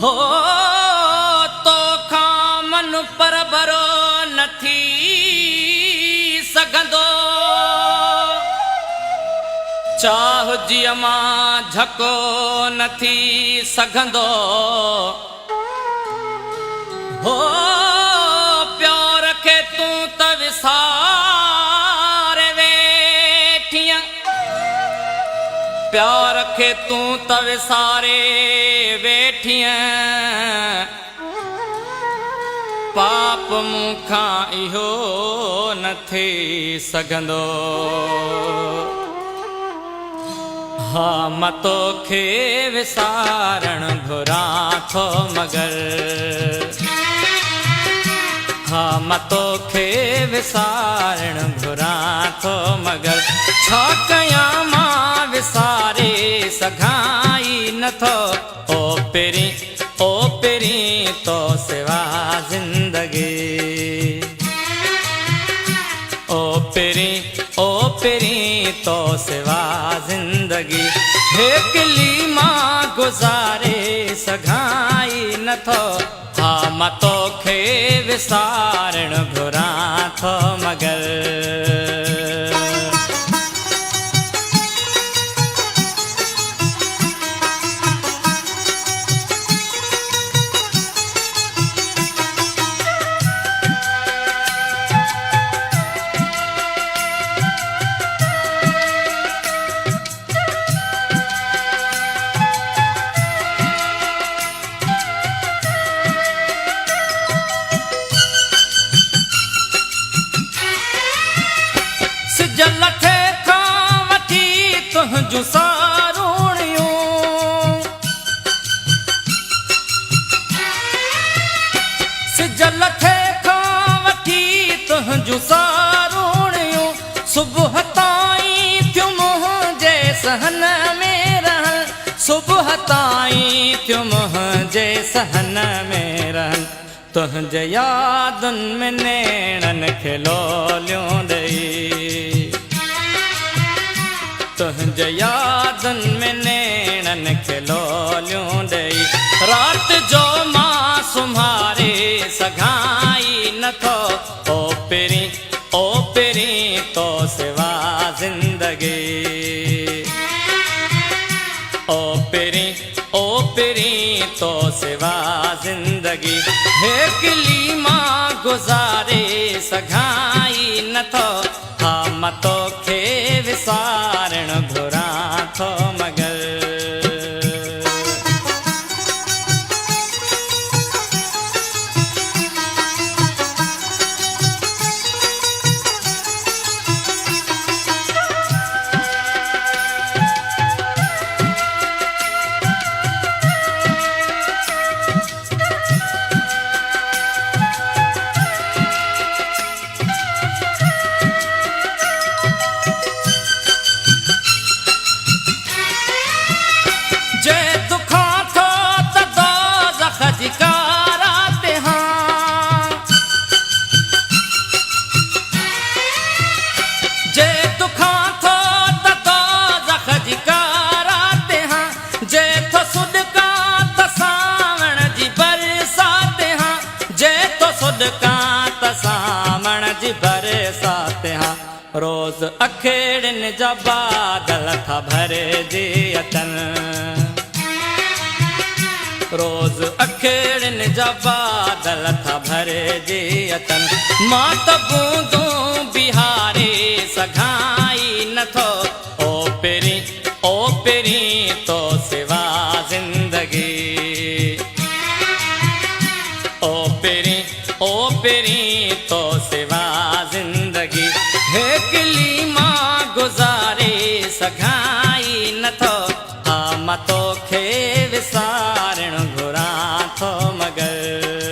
हो तो खां मन पर भरो न थी सघंदो चाह जीअ मां झको न थी सघंदो हो प्यार खे तूं त विसारे वेठीअ प्यार खे तूं त विसारे वेठीअ पाप मूंखां इहो न थी सघंदो हा मां तोखे विसारण घुरां थो मगर हा मां तोखे विसारण घुरां थो मगर छा कयां मां विसारे सघां ई नथो ओ पहिरीं तो सिवा ज़िंदगी ओ पहिरीं तो सिवा ज़िंदगी हेकली मां गुज़ारे सघां ई नथो हा मां तोखे विसारण घुरां थो मगर लथे खां वठी तुंहिंजूं सारूणियूं सिज लथे खां वठी तुंहिंजूं सारूणियूं सुबुह ताईं थियूं मुंहिंजे सहन में रहन सुबुह ताईं थियूं मुंहिंजे सहन में रहन तुंहिंजे यादुनि में नेणनि खे लोलियूं ॾेई तुंहिंजे यादुनि में नेणनि खे लोलियूं ॾेई राति जो मां सुम्हारे सघां ई नथो ओ पहिरीं तो सिवा ज़िंदगी ओ पहिरीं तो सिवा ज़िंदगी हेकली मां गुज़ारे सघां ई नथो हा मां तोखे विसारण घुरां थो मगर सावण जी बरसात हाँ रोज़ अखेड़िन जा बादल था भरजी अचन रोज़ अखेड़िन जा बादल था भरजी अचन मां त बूंदूं बिहारे सघां ई नथो ओ पहिरीं तो सिवा ज़िंदगी ओ पहिरीं तो सिवा ज़िंदगी हेकली मां गुज़ारे सघां ई नथो हा मां तोखे विसारण घुरां थो मगर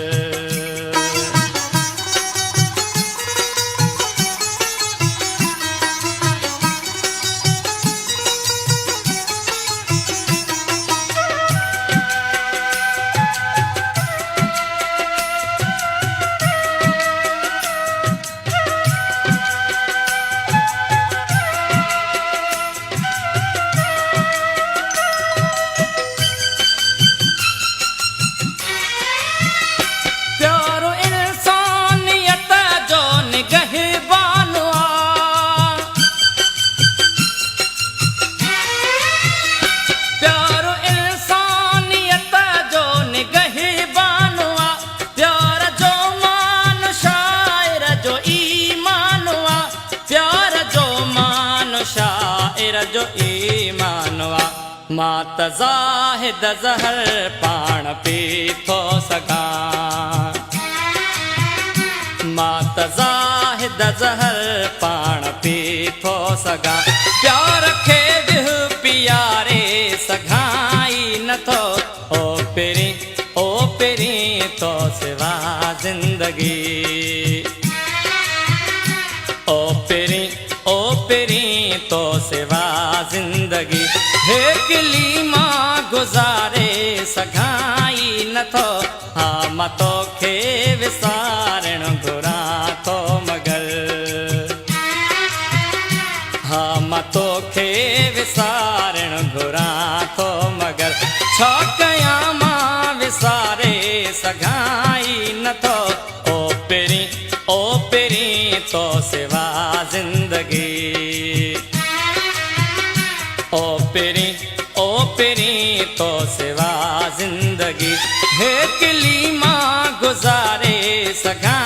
शाइर जो ईमानवा मात ज़ाहिद ज़हर पाण पी थो सघां मात ज़ाहिद ज़हर पाण पी थो सघां प्यार खे विह पियारे सघाई नथो ओ पहिरीं तो सिवा ज़िंदगी ओ पहिरीं तो सिवा ज़िंदगी हे कलीमा गुज़ारे सघाई नथो हा मां तोखे विसारणु घुरां थो मगर हा मां तोखे विसारणु घुरां थो मगर छा कयां मां विसारे सघाई नथो ओ पहिरीं तो सिवा ज़िंदगी ओ पहिरीं तो सिवा ज़िंदगी हे कलीमा गुज़ारे सघां